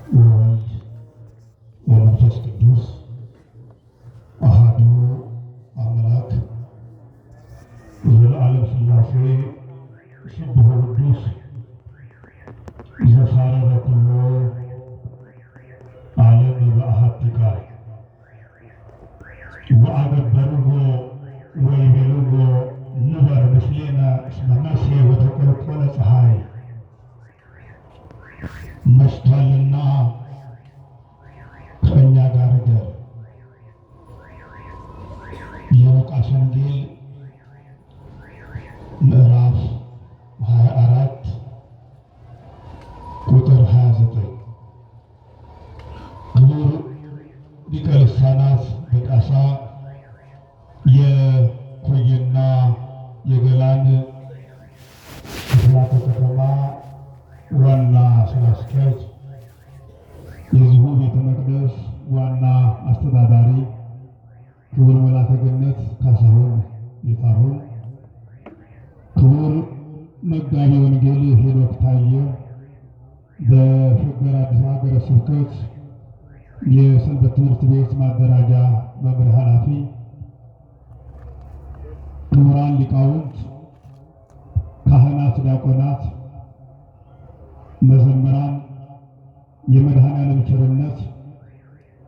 ወወልድ ወመንፈስ ቅዱስ አሐዱ አምላክ ዘለዓለም ሥላሴ ስቡሕ ቅዱስ ዘሳረረ ኩሎ ዓለም በአሐቲ ቃል ወአገበርዎ ወይቤልዎ ንበር ምስሌነ እስመ መሴ ወተቈልቈለ ፀሐይ መሽቷልና ከእኛ ጋር እደር። የሉቃስ ወንጌል ምዕራፍ 24 ቁጥር 29። ክቡር ሊቀ ልሳናት በቃሳ የኮየና የገላን ክፍላተ ከተማ ዋና ስራ አስኪያጅ፣ የዚሁ ቤተ መቅደስ ዋና አስተዳዳሪ ክቡር መላከ ገነት ካሳሁን ጌታሁን፣ ክቡር መጋቤ ወንጌል ሄኖክ ታየ በሸገር አዲስ ሀገረ ስብከት የሰንበት ትምህርት ቤት ማደራጃ መምሪያ ኃላፊ፣ ክቡራን ሊቃውንት፣ ካህናት፣ ዲያቆናት፣ መዘምራን፣ የመድኃኔዓለም ቸርነት፣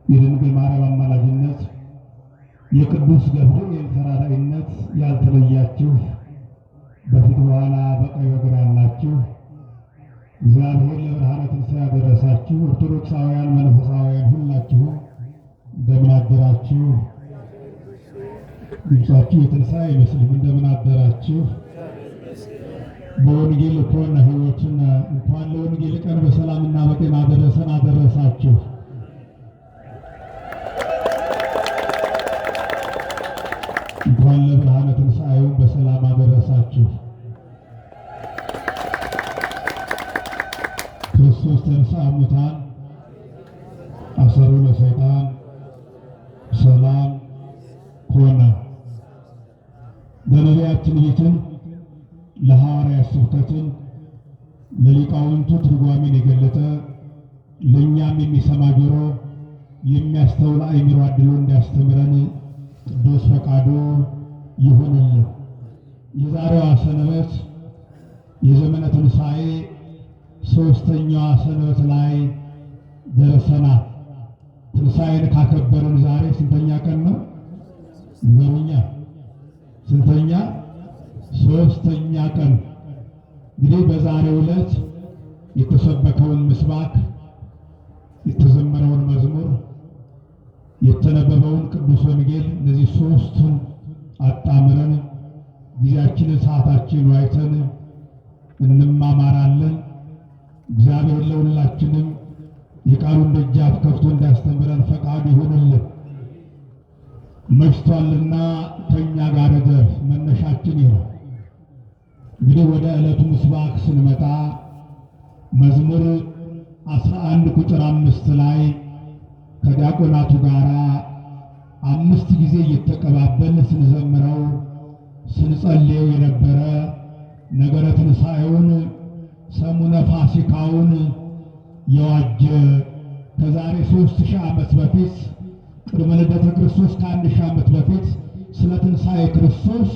የድንግል ማርያም አማላጅነት፣ የቅዱስ ገብርኤል ተራዳኢነት ያልተለያችሁ በፊት በኋላ በቀኝ በግራ ያላችሁ እግዚአብሔር ለብርሃነ ትንሣኤ ያደረሳችሁ ኦርቶዶክሳውያን መንፈሳውያን ሁላችሁ እንደምን አደራችሁ? ድምፃችሁ የትንሣኤ አይመስልም። እንደምን አደራችሁ? በወንጌል እኮነ ሕይወትን እንኳን ለወንጌል ቀን በሰላምና በጤና አደረሰን አደረሳችሁ። እንኳን ለብርሃነ ትንሣኤው በሰላም አደረሳችሁ። ክርስቶስ ተንሥአ እሙታን አሰሮ ለሰይጣን ሰላም ሆነ። ለነቢያት ትንቢትን፣ ለሐዋርያት ስብከትን፣ ለሊቃውንቱ ትርጓሜን የገለጠ ለእኛም የሚሰማ ጆሮ የሚያስተውል አእምሮ አድሎ እንዲያስተምረን ቅዱስ ፈቃዱ ይሁንልን። የዛሬዋ ሰንበት የዘመነ ትንሣኤ ሦስተኛዋ ሰንበት ላይ ደርሰናል። ትንሣኤን ካከበርን ዛሬ ስንተኛ ቀን ነው? ዘመኛ ስንተኛ? ሦስተኛ ቀን። እንግዲህ በዛሬው ዕለት የተሰበከውን ምስባክ፣ የተዘመረውን መዝሙር፣ የተነበበውን ቅዱስ ወንጌል እነዚህ ሦስቱን አጣምረን ጊዜያችንን ሰዓታችንን አይተን እንማማራለን። እግዚአብሔር ለሁላችንም የቃሉን ደጃፍ ከፍቶ እንዲያስተምረን ፈቃዱ ይሁንልን። መሽቷልና ከእኛ ጋር እደር መነሻችን ይህ ነው። እንግዲህ ወደ ዕለቱ ምስባክ ስንመጣ መዝሙር 11 ቁጥር 5 ላይ ከዲያቆናቱ ጋር 5 ጊዜ እየተቀባበል ስንዘምረው ስንጸልየው የነበረ ነገረ ትንሣኤውን ሰሙነ ፋሲካውን የዋጀ ከዛሬ 3000 ዓመት በፊት ቅድመ ልደተ ክርስቶስ ከ1000 ዓመት በፊት ስለ ትንሣኤ ክርስቶስ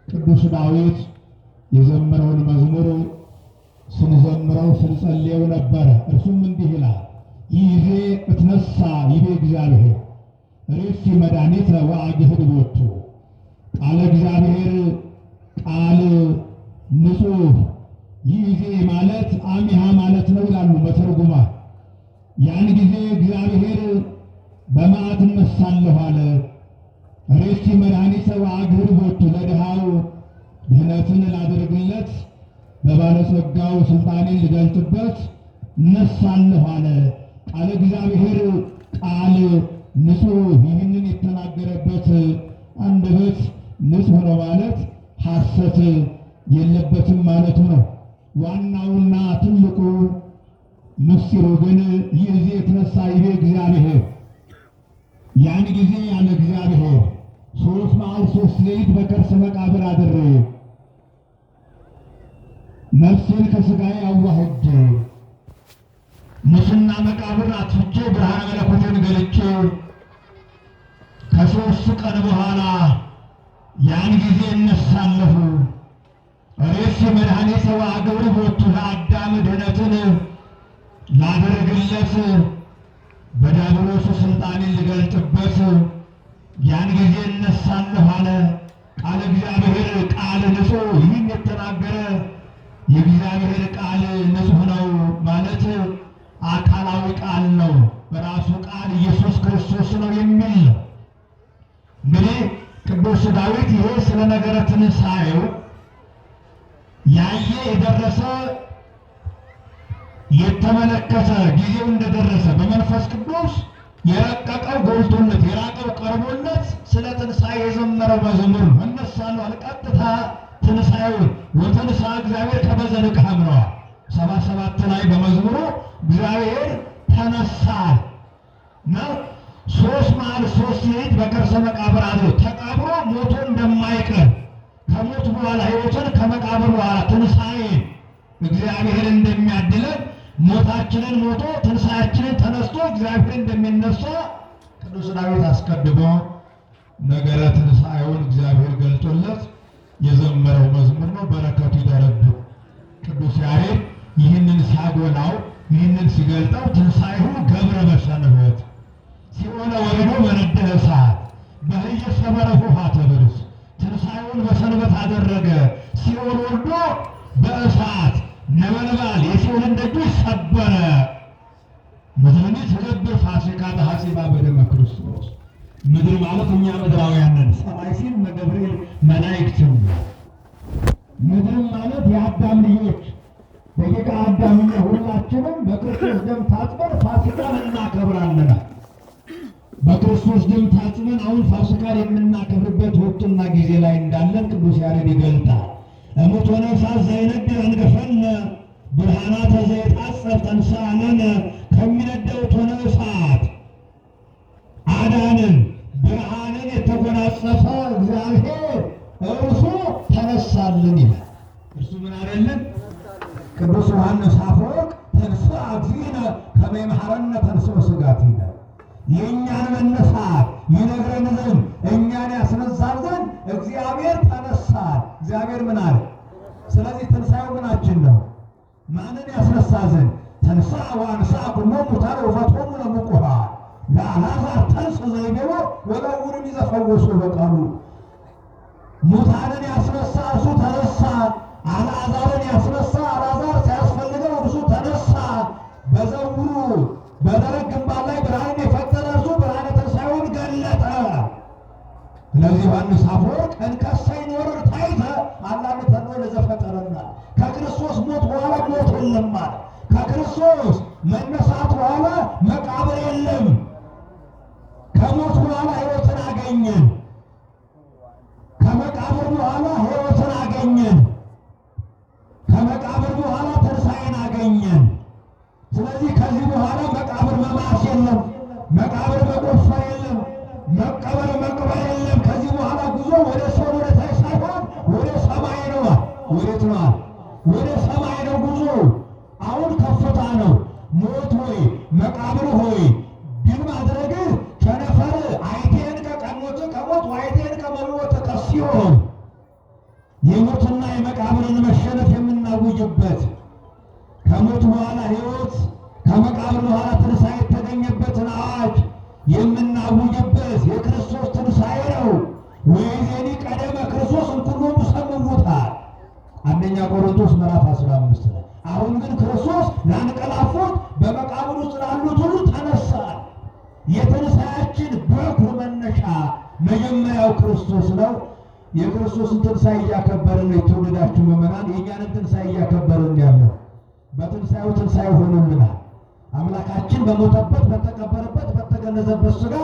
ቅዱስ ዳዊት የዘመረውን መዝሙር ስንዘምረው ስንጸልየው ነበረ። እርሱም እንዲህ ይላል፣ ይዜ እትነሣ ይቤ እግዚአብሔር ርእሲ መድኃኒተ ወአግህድ ቦቱ። ቃለ እግዚአብሔር ቃል ንጹሕ ይዜ ማለት አሚሃ ማለት ነው ይላሉ መተርጉማን። ያን ጊዜ እግዚአብሔር በመዓት እነሳለሁ አለ። ርእሲ መድኃኒተ ወአግህድ ቦቱ፣ ለድሃው ድህነትን ላደርግለት በባለጸጋው ስልጣኔን ልገልጥበት እነሳለሁ አለ። ቃለ እግዚአብሔር ቃል ንጹሕ፣ ይህንን የተናገረበት አንደበት ንጹሕ ነው ማለት ሐሰት የለበትም ማለቱ ነው። ዋናውና ትልቁ ምስጢሩ ግን ይዜ የተነሣ ይቤ እግዚአብሔር፣ ያን ጊዜ ያለ እግዚአብሔር 3 መዓልት 3 ሌሊት በከርሰ መቃብር አድሬ ነፍሴን ከሥጋዬ አዋህጄ ሙስና መቃብር አጥፍቼ ብርሃነ መለኮቴን ገልጬ ከሦስት ቀን በኋላ ያን ጊዜ እነሳለሁ። ሬስ መድኃኒተ ወአገብር ቦቱ ለአዳም ድኅነትን ላደርግለት በዲያብሎስ ሥልጣኔን ልገልጥበት ያን ጊዜ እነሳለሁ አለ። ቃለ እግዚአብሔር ቃል ንጹሕ ይህን የተናገረ የእግዚአብሔር ቃል ንጹሕ ነው ማለት አካላዊ ቃል ነው። በራሱ ቃል ኢየሱስ ክርስቶስ ነው የሚል ነው። እንግዲህ ቅዱስ ዳዊት ይሄ ስለ ነገረ ትንሣኤው ያየ የደረሰ የተመለከተ ጊዜው እንደደረሰ በመንፈስ ቅዱስ የረቀቀው ጎልቶለት የራቀው ቀርቦለት ስለ ትንሣኤ የዘመረው መዝሙር ነው። እነሳለሁ አለ። ቀጥታ ትንሣኤውን ወተንሣ እግዚአብሔር ከመ ዘንቅሐ ብለዋል። 77 ላይ በመዝሙሩ እግዚአብሔር ተነሳ ነው። 3 መዓልት 3 ሌሊት በከርሰ መቃብር አድሮ ተቀብሮ ሞቶ እንደማይቀር ከሞት በኋላ ሕይወትን ከመቃብር በኋላ ትንሣኤን እግዚአብሔር እንደሚያድለን ሞታችንን ሞቶ ትንሣኤያችንን ተነስቶ እግዚአብሔር እንደሚነሳ ቅዱስ ዳዊት አስቀድሞ ነገረ ትንሣኤውን እግዚአብሔር ገልጦለት የዘመረው መዝሙር ነው። በረከቱ ይደረብን። ቅዱስ ያሬድ ይህንን ሲያጎላው ይህንን ሲገልጠው ትንሣኤሁ ገብረ በሰንበት ሲኦለ ወርዶ በነደ እሳት በህየ ሰበረሁ ኆኃተ ብርስ ትንሣኤውን በሰንበት አደረገ። ሲኦል ወርዶ በእሳት ነበልባል የሲኦልን ደጆች ሰበረ። ምድርኒ ትገብር ፋሲካ በሐጺባ በደመ ክርስቶስ። ምድር ማለት እኛ ምድራውያን ነን። ሰማይ ሲል እነ ገብርኤል መላእክትም። ምድር ማለት የአዳም ልጆች ደቂቀ አዳም ሁላችንም በክርስቶስ ደም ታጥበን ፋሲካን እናከብራለን። በክርስቶስ ደም ታጥበን አሁን ፋሲካን የምናከብርበት ወቅትና ጊዜ ላይ እንዳለን ቅዱስ ያሬድ ይገልጣል። እሙት ወነፍሳት ዘይነድር እንገፈነ ብርሃናተ ዘይትዓጸፍ ተንሥአለነ። ከሚነደው እቶነ እሳት አዳንን፣ ብርሃንን የተጎናጸፈ እግዚአብሔር እርሱ ተነሳልን ይላል። እርሱ ምን አደለን? ቅዱስ ዮሐንስ አፈወርቅ ተንሥአ እግዚእነ ከመ ይምሐረነ ተንሥኦ ሥጋቲነ። የእኛን መነሳት ይነግረን ዘንድ እኛን ያስነሳን ዘንድ እግዚአብሔር ተነሳል። እግዚአብሔር ምን አለ? ስለዚህ ትንሣኤው ምናችን ነው? ማንን ያስነሳ ዘንድ? ተንሥአ ወአንሥአ ኩሎ ሙታነ ወፈትሖሙ ለምቁሃን ለአልዓዛር ተንሥእ ዘይቤሎ ወዕውርን ይዘፈወሱ በቃሉ። ሙታንን ያስነሳ እርሱ ተነሳ። አልዓዛርን ያስነሳ አልዓዛር ሲያስፈልገው እርሱ ተነሳ። በዘውሩ በደረቅ ግንባር ላይ ብርሃንን የፈጠረ እርሱ ብርሃነ ትንሣኤውን ገለጠ። ስለዚህ ዮሐንስ አፈወርቅ እንከሰ ይኖርር ታይተ አላም ተኖ ለዘፈጠረና ከክርስቶስ ሞት በኋላ ሞት የለም ማለት ከክርስቶስ መነሳት በኋላ መቃብር የለም። ከሞት በኋላ ሕይወትን አገኘን። ከመቃብር በኋላ ሕይወትን አገኘን። ከመቃብር በኋላ ትንሣኤን አገኘን። ስለዚህ ከዚህ በኋላ መቃብር መማስ የለም፣ መቃብር መቆፈር የለም፣ መቀበር መቅበር የለም። ከዚህ በኋላ ጉዞ ወደ ሰው ወደ ታች ሳይሆን ወደ ሰማይ ነው። ወዴት ነው? ወደ ሰማይ ነው ጉዞ። አሁን ከፍታ ነው። ሞት ሆይ መቃብር ሆይ ድል ማድረግህ ቸነፈር አይቴን ከቀሞት ከሞት ዋይቴን ከመልወት ከሲሆን የሞትና የመቃብርን መሸነፍ የምናውጅበት ከሞት በኋላ ሕይወት ከመቃብር በኋላ ትንሣኤ የተገኘበትን አዋጅ የምናውጅበት የክርስቶስ ትንሣኤ ነው። ወይዜኒ ቀደመ ክርስቶስ እምኩሎሙ ሰምዑታል። አንደኛ ቆሮንቶስ ምዕራፍ 15 ላይ አሁን ግን ክርስቶስ ላንቀላፉት በመቃብር ውስጥ ላሉት ሁሉ ተነሳ። የትንሣኤያችን በኩር መነሻ መጀመሪያው ክርስቶስ ነው። የክርስቶስን ትንሣኤ እያከበርን ነው። የተወደዳችሁ ምዕመናን የእኛንም ትንሣኤ እያከበርን ያለው በትንሣኤው ትንሣኤ ሆኖልናል። አምላካችን በሞተበት በተቀበረበት በተገነዘበት ሥጋ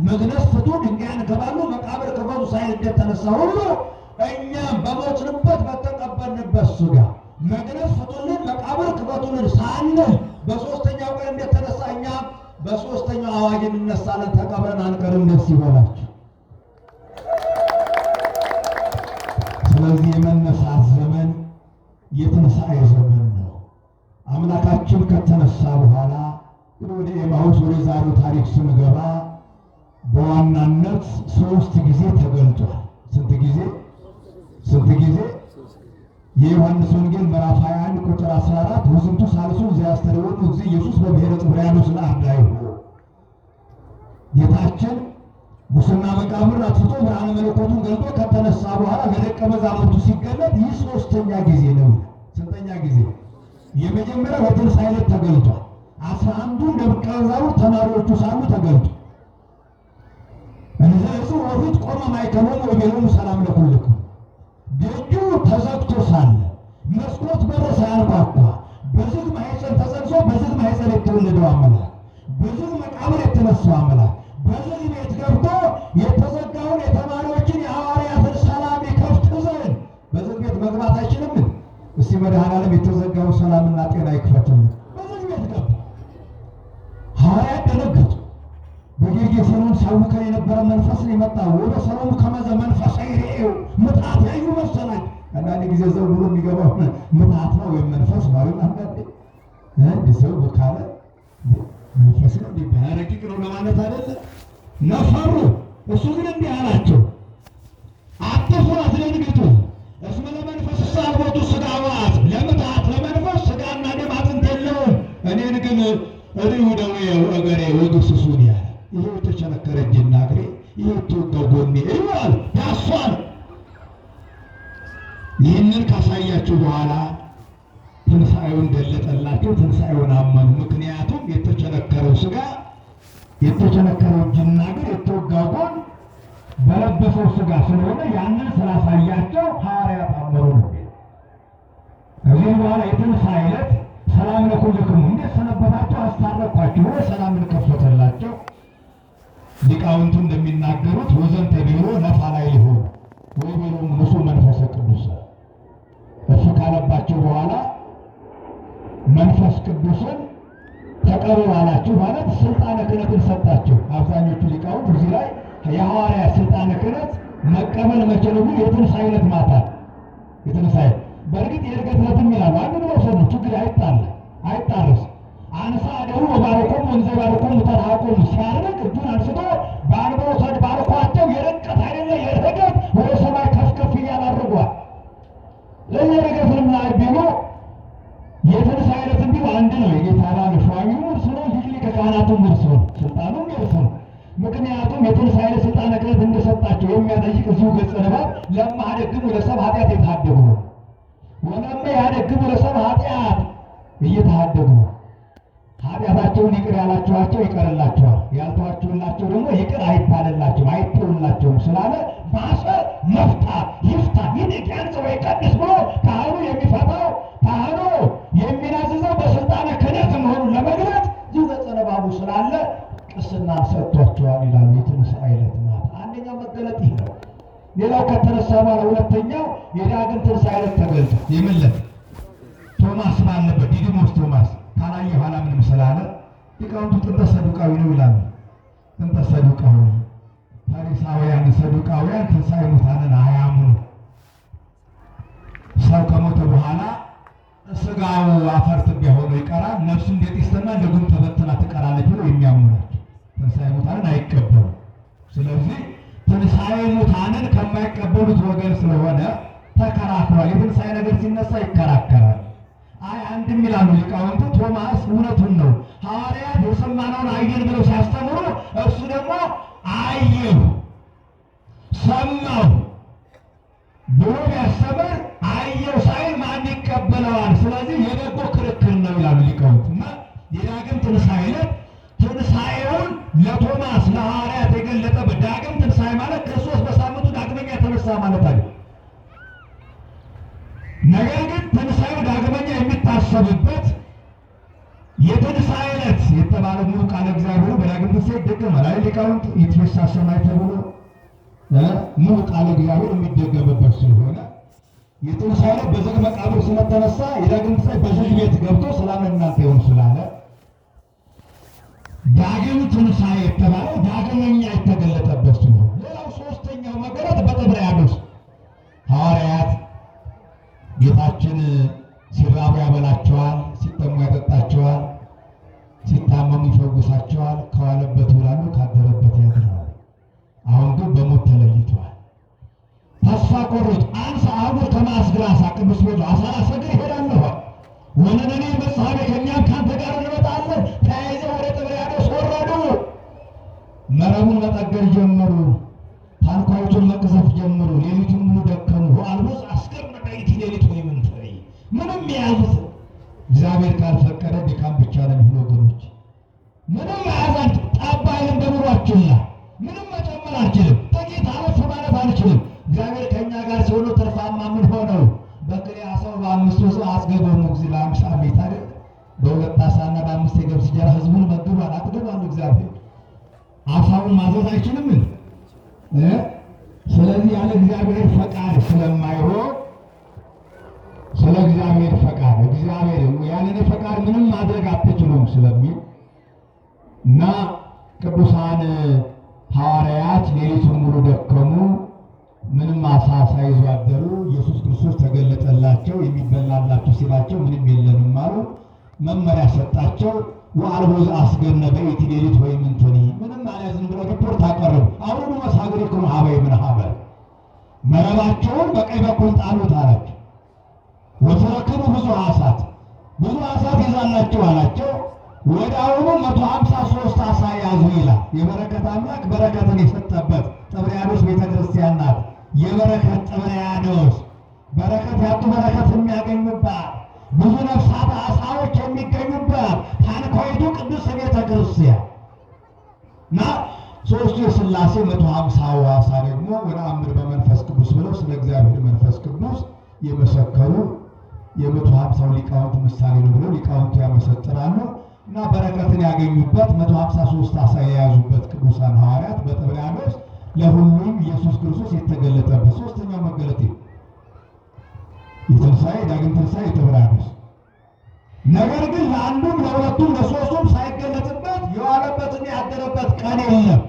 መግነዝ ፍቱ፣ ድንጋይን ገባሉ፣ መቃብር ክፈቱ ሳይል እንደተነሳ ሁሉ እኛም በሞትንበት በተቀበልንበት ሥጋ መግነዝ ፍቱልን፣ መቃብር ክፈቱልን ሳንል በሦስተኛው ቀን እንደተነሳ እኛም በሦስተኛው አዋጅ እንነሳለን። ተቀብረን አንቀርም። ደስ ይበላችሁ። ስለዚህ የመነሳት ዘመን የትንሣኤ ዘመን ነው። አምላካችን ከተነሳ በኋላ ወደ ኤማሁስ ወደ ዛሬው ታሪክ ስንገባ በዋናነት 3 ጊዜ ተገልጧል። ስንት ጊዜ? የዮሐንስ ወንጌል ምዕራፍ 21 ቁጥር 14 ውዝንቱ ሳልሱ ዘያስተርእዮ እግዚእ ኢየሱስ በብሔረ ጥብርያዶስ ለአርዳኢሁ። ጌታችን ሙስና መቃብርን አጥፍቶ ብርሃነ መለኮቱን ገልጦ ከተነሳ በኋላ ለደቀ መዛሙርቱ ሲገለጥ ይህ 3ኛ ጊዜ ነው። ስንተኛ ጊዜ? የመጀመሪያው በትንሣኤ ዕለት ተገልጧል። 11ዱ ደቀ መዛሙርት ተማሪዎቹ ሳሉ ተገልጧል። እንዘ ወፊት ቆመ ማእከሎሙ ወቤሎሙ ሰላም ለኩልክሙ። ደጁ ተዘግቶ ሳለ መስኮት በር ሳያንኳኳ በዝግ ማኅፀን ተጸንሶ በዝግ ማኅፀን የተወለደው አምላክ፣ በዝግ መቃብር የተነሳው አምላክ በዝግ ቤት ገብቶ የተዘጋውን የተማሪዎችን የሐዋርያትን ሰላም ይከፍት ዘንድ በዝግ ቤት መግባት አይችልም? እስቲ መድኃኔዓለም የተዘጋውን ሰላምና ጤና ይክፈትልን። በዝግ ቤት ገባ። ሐዋርያት ደነገጡ። በጌርጌሴኖን ሲያውከን የነበረ መንፈስ ነው የመጣው። ወደ ሰሎሙ ከመዘ መንፈሰ ይሬኤው ምትሃት ያዩ መሰላቸው። አንዳንድ ጊዜ ዘው ብሎ የሚገባው ምትሃት ነው ወይም መንፈስ ማለት አንዳንዴ ሰው ካለ መንፈስ ነው ቢባል ረቂቅ ነው ለማለት አይደለ? ነፈሩ። እሱ ግን እንዲህ አላቸው፣ አትፍሩ፣ አትደንግጡ። እስመ ለመንፈስ ሳልቦቱ ሥጋ ወአጽም፣ ለምትሃት ለመንፈስ ሥጋና ደም አጥንት የለውም። እኔን ግን እሪሁ ደዌው እገሬ ወግሥጹኒ ያለ ይሄ የተቸነከረ እጅና እግሬ፣ ይሄ የተወጋው ጎኔ ይዋል ያሷል። ይህንን ካሳያችሁ በኋላ ትንሣኤውን ገለጠላቸው። ትንሣኤውን አመኑ። ምክንያቱም የተቸነከረው ሥጋ፣ የተቸነከረው እጅና እግር፣ የተወጋው ጎን በለበሰው ሥጋ ስለሆነ ያንን ስላሳያቸው ሐዋርያት አመኑ ነው። ከዚህም በኋላ የትንሣኤ ዕለት ሰላም ለኩልክሙ፣ እንዴት ሰነበታችሁ? አስታረቅኳችሁ ብሎ ሰላምን ከፈተላቸው። ሊቃውንቱ እንደሚናገሩት ወዘንተ ቢሮ ነፋላይ ሊሆኑ ወይ ቤሎም ንጹሕ መንፈሰ ቅዱስ እሱ ካለባቸው በኋላ መንፈስ ቅዱስን ተቀበሉ አላችሁ ማለት ስልጣነ ክህነትን ሰጣቸው። አብዛኞቹ ሊቃውንት እዚህ ላይ የሐዋርያ ስልጣነ ክህነት መቀበል መቼ ነው? የትንሣኤ ዕለት ማታ። የትንሣኤ በእርግጥ የዕርገት ዕለትም ይላሉ። አንድ መውሰድ ነው፣ ችግር አይጣረስ። አንሳ አደሩ ወባረኮሙ ወንዘ ባረኮሙ ተርሐቆሙ፣ ሲያርቅ እጁን አንስቶ በአንብሮተ ባርኳቸው። የርቀት አይደለ የርገት ወደ ሰማይ ከፍ ከፍ እያላረጓል። ለየርገትም ላይ ቢሉ የትንሣኤ ዕለት እንዲሁ አንድ ነው። የጌታ በዓል ሸዋሚው እርሱ ነው፣ ሊቀ ካህናቱም እርሱ ነው፣ ስልጣኑም የእርሱ ነው። ምክንያቱም የትንሣኤ ዕለት ስልጣነ ክህነት እንደሰጣቸው የሚያጠይቅ እዚሁ ገጸ ንባብ ለማ ያደግሙ ለሰብእ ኃጢአት የታደጉ ነው። ወለማ ያደግሙ ለሰብእ ኃጢአት እየተሃደጉ ነው። ኃጢአታቸውን ይቅር ያላችኋቸው ይቀርላቸዋል፣ ያልተዋችሁላቸው ደግሞ ይቅር አይባልላቸውም አይተውላቸውም ስላለ ማሰር መፍታት ይፍታ ይንቅ ያንጽ ወይ ቀድስ ብሎ ካህኑ የሚፈታው ካህኑ የሚናዝዘው በስልጣነ ክህነት መሆኑን ለመግለጥ እዚሁ ገጸ ንባቡ ስላለ ቅስናን ሰጥቷቸዋል ይላሉ። የትንሣኤ ዕለት ማታ አንደኛው መገለጥ ይህ ነው። ሌላው ከተነሳ በኋላ ሁለተኛው የዳግም ትንሣኤ ዕለት ተገልጧል። የምለት ቶማስ ባለበት ዲዲሞስ ቶማስ ካላየ ኋላ ምንም ስላለ ሊቃውንቱ ጥንተ ሰዱቃዊ ነው ይላሉ። ጥንተ ሰዱቃዊ ፈሪሳውያን ሰዱቃውያን ትንሣኤ ሙታንን አያምኑ። ሰው ከሞተ በኋላ ሥጋው አፈር ትቢያ ሆኖ ይቀራል፣ ነፍሱ እንደ ጢስና እንደ ጉም ተበትና ትቀራለች ብለው የሚያምኑ ናቸው። ትንሣኤ ሙታንን አይቀበሉ። ስለዚህ ትንሣኤ ሙታንን ከማይቀበሉት ወገን ስለሆነ ተከራክሯል። የትንሣኤ ነገር ሲነሳ ይከራከራል። አንድም ይላሉ ሊቃውንቱ ቶማስ እውነቱን ነው፣ ሐዋርያት የሰማነውን አየን ብለው ሲያስተምሩ እሱ ደግሞ አየሁ ሰማሁ ብሎ ቢያስተምር አየሁ ሳይል ማን ይቀበለዋል? ስለዚህ የበጎ ክርክር ነው ይላሉ ሊቃውንት። እና የዳግም ትንሣኤ ዕለት ትንሣኤውን ለቶማስ ለሐዋርያት የገለጠበት ዳግም ትንሣኤ ማለት ክርስቶስ በሳምንቱ ዳግመኛ የተነሳ ማለት አይደል። ነገር ግን ትንሣኤው ዳግመኛ የሚታሰብበት የትንሣኤ ዕለት የተባለ ሙሉ ቃለ እግዚአብሔር በዳግም ትንሣኤ ይደገማል። አይ ሊቃውንት ይትፌሳ ሰማይ ተብሎ ሙሉ ቃለ እግዚአብሔር የሚደገምበት ስለሆነ የትንሣኤ ዕለት በዝግ መቃብር ስለተነሳ የዳግም ትንሣኤ በዝግ ቤት ገብቶ ሰላም ለእናንተ ይሁን ስላለ ዳግም ትንሣኤ የተባለው ዳግመኛ የተገለጠበት ስለሆነ። ሌላው ሦስተኛው መገለጥ በጥብርያዶስ ሐዋርያት ጌታችን ሲራቡ ያበላቸዋል፣ ሲጠሙ ያጠጣቸዋል፣ ሲታመሙ ይፈውሳቸዋል። ከዋለበት ይውላሉ፣ ካደረበት ያድራሉ። አሁን ግን በሞት ተለይተዋል። ተስፋ ቆረጡ። አንሰ አህጉር ከማስግራሳ ቅዱስ ጴጥሮስ አሳራ ሰግር ይሄዳለሁ ወነነኔ መጽሐፌ ከእኛም ከአንተ ጋር እንመጣለን። ተያይዘው ወደ ጥብርያዶስ ወረዱ። መረቡን መጠገን ጀመሩ። ታንኳይቱን መቅዘፍ ጀመሩ። ሌሊቱን ሙሉ ደከሙ። ወአልቦዝ አስገርመ በይእቲ ሌሊት ወይምንትሪ ምንም የያዙት እግዚአብሔር ካልፈቀደ ድካም ብቻ ነው የሚሆነው ወገኖች። ምንም ያዛን ጠባይን በኑሯችን ላይ ምንም መጨመር አልችልም። ጥቂት አለፍ ማለት አልችልም። እግዚአብሔር ከእኛ ጋር ሲሆኑ ትርፋማ ምን ሆነው በቅሪያ ሰው በአምስቱ ሰው አስገበሙ ጊዜ ለአምሳ ቤት አይደል በሁለት ዓሣና በአምስት የገብስ እንጀራ ህዝቡን መግቧል፣ አጥግቧል። እግዚአብሔር አሳውን ማዘዝ አይችልም። ስለዚህ ያለ እግዚአብሔር ፈቃድ ስለማይሆን ስለ እግዚአብሔር ፈቃድ እግዚአብሔር ያንን ፈቃድ ምንም ማድረግ አትችሉም ስለሚል እና ቅዱሳን ሐዋርያት ሌሊቱን ሙሉ ደከሙ። ምንም አሳ ሳይዙ አደሩ። ኢየሱስ ክርስቶስ ተገለጠላቸው። የሚበላላችሁ ሲላቸው ምንም የለንም አሉ። መመሪያ ሰጣቸው። ወአልቦ ዘአስገነ በይእቲ ሌሊት ወይምንትኒ ምንም አልያዝንም ብለው ሪፖርት አቀረቡ። አሁኑ መሳግሪክሙ ሀበ ይምንሃበ መረባቸውን በቀኝ በኩል ጣሉት አላቸው። ወተረከቡ ብዙ ዓሣት ብዙ ዓሣት ይዛላችሁ አላቸው። ወደ አሁኑ 153 ዓሣ ያዙ ይላል። የበረከት አምላክ በረከትን የሰጠበት ጥብርያዶስ ቤተክርስቲያን ናት። የበረከት ጥብርያዶስ በረከት ያጡ በረከት የሚያገኙባት ብዙ ነፍሳት ዓሣዎች የሚገኙበት ታንኳይቱ ቅዱስ ቤተክርስቲያን እና ሦስቱ የሥላሴ 150 ዓሣ ደግሞ ወነአምር በመንፈስ ቅዱስ ብለው ስለ እግዚአብሔር መንፈስ ቅዱስ የመሰከሩ የ150 ሊቃውንት ምሳሌ ነው ብለው ሊቃውንቱ ያመሰጥራሉ። እና በረከትን ያገኙበት 153 ዓሣ የያዙበት ቅዱሳን ሐዋርያት በጥብርያዶስ ለሁሉም ኢየሱስ ክርስቶስ የተገለጠበት ሶስተኛው መገለጥ የትንሣኤ ዳግም ትንሣኤ የጥብርያዶስ። ነገር ግን ለአንዱም ለሁለቱም ለሶስቱም ሳይገለጥበት የዋለበትን ያደረበት ቀን የለም።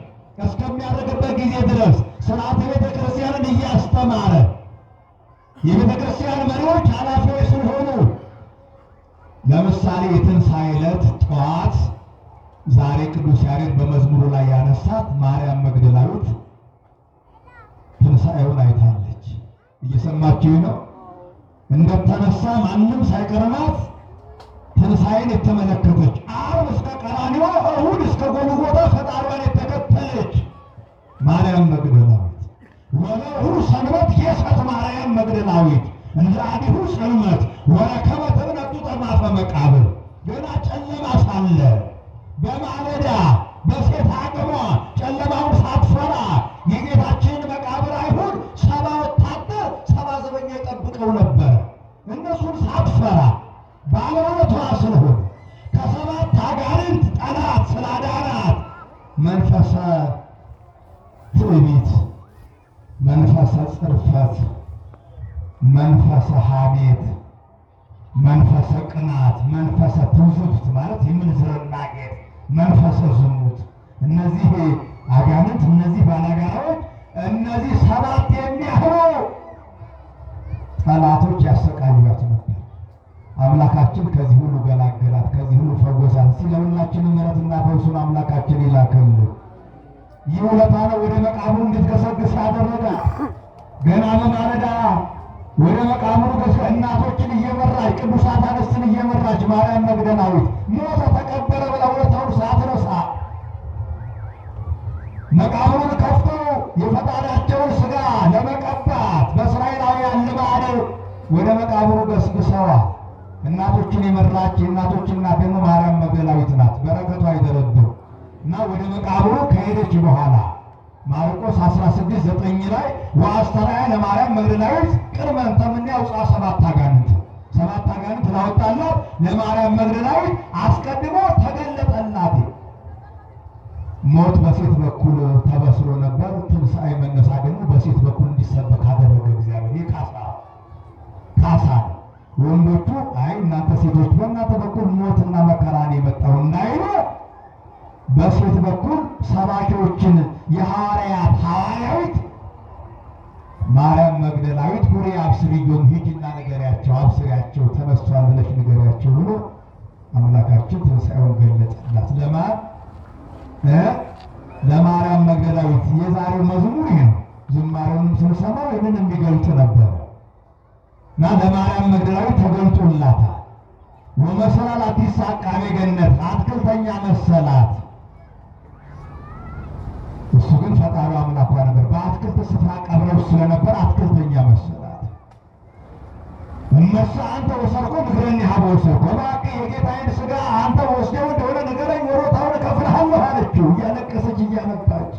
እስከሚያደርግበት ጊዜ ድረስ ሥርዓተ ቤተ ክርስቲያንን እያስተማረ የቤተ ክርስቲያን መሪዎች ኃላፊዎች ስለሆኑ ለምሳሌ የትንሣኤ ዕለት ጠዋት ዛሬ ቅዱስ ያሬድ በመዝሙሩ ላይ ያነሳት ማርያም መግደላዊት ትንሣኤውን አይታለች። እየሰማችሁ ነው። እንደተነሳ ማንም ሳይቀርባት ትንሣኤን የተመለከተች ዓርብ እስከ ቀራንዮ እሑድ እስከ ጎልጎታ ፈጣሪዋን የተከተለች ማርያም መግደላዊት ወለእሑድ ሰንበት የሰት ማርያም መግደላዊት እንደ አዲሁ ጽልመት ወረከበት እምነቱ ጠማፈ መቃብር ገና ጨለማ ሳለ በማለዳ በሴት አቅሟ ጨለማውን ሳትፈራ የጌታችንን መቃብር አይሁድ 70 ወታደር 70 ዘበኛ ይጠብቀው ነበር። እነሱን ሳትፈራ ባለውለቷ ስለሆነ ከ7 አጋንንት ጠላት ስላዳናት መንፈሰ ትዕቢት፣ መንፈሰ ጽርፈት፣ መንፈሰ ሐሜት፣ መንፈሰ ቅናት፣ መንፈሰ ትውዝፍት ማለት የምንዝርና ጌጥ፣ መንፈሰ ዝሙት፣ እነዚህ አጋንንት፣ እነዚህ ባላጋራዎች፣ እነዚህ 7 የሚያህሉ ጠላቶች ያሰቃዩት ነበር። አምላካችን ከዚህ ሁሉ ገላገላት፣ ከዚህ ሁሉ ፈወሳት። ስለሁላችን ምሕረትና ፈውሱን አምላካችን ይላክልን። ይህ ውለታ ነው ወደ መቃብሩ እንድትገሰግስ ያደረጋት። ገና በማለዳ ወደ መቃብሩ እናቶችን እየመራች ቅዱሳት አንስትን እየመራች ማርያም መግደላዊት ሞተ ተቀበረ ብላ ውለታውን ሳትረሳ መቃብሩን ከፍቶ የፈጣሪያቸውን ሥጋ ለመቀባት በእስራኤላውያን ልማድ ወደ መቃብሩ ገስግሰዋል። እናቶችን የመራች የእናቶች እናት ደግሞ ማርያም መግደላዊት ናት። በረከቷ አይደረድር እና ወደ መቃብሩ ከሄደች በኋላ ማርቆስ 16:9 ላይ ወአስተርአያ ለማርያም መግደላዊት ቅድመ እንተ እምኔሃ ውፅአ 7 አጋንንት ላወጣላት ለማርያም መግደላዊት አስቀድሞ ተገለጠላት። ሞት በሴት በኩል ተበስሮ ነበር። ትንሣኤ መነሳት ደግሞ በሴት በኩል እንዲሰበክ አደረገ እግዚአብሔር። ካሳ ወንዶቹ አይ እናንተ ሴቶች በእናንተ በኩል ሞትና መከራን የመጣው እንዳይሉ በሴት በኩል ሰባኪዎችን የሐዋርያት ሐዋርያዊት ማርያም መግደላዊት ሁሪ አብስሪዮም ሂጂና ንገሪያቸው፣ አብስሪያቸው ተነስቷል ብለሽ ንገሪያቸው ብሎ አምላካችን ትንሣኤውን ገለጠላት። ለማን? ይህንን የሚገልጽ ነበር እና ለማርያም መግደላዊት ተገልጦላታል። ወመሰላል አዲስ አቃቤ ገነት አትክልተኛ መሰላት። እሱ ግን ፈጣሪው አምላኳ ነበር። በአትክልት ስፍራ ቀብረው ስለነበር አትክልተኛ መሰላት። እነሱ አንተ ወሰድኮ ምክረኒ ሀበ ወሰድኮ፣ እባክህ የጌታዬን ሥጋ አንተ ወስደው እንደሆነ ንገረኝ፣ ወሮታውን እከፍልሃለሁ አለችው እያለቀሰች እያነባች።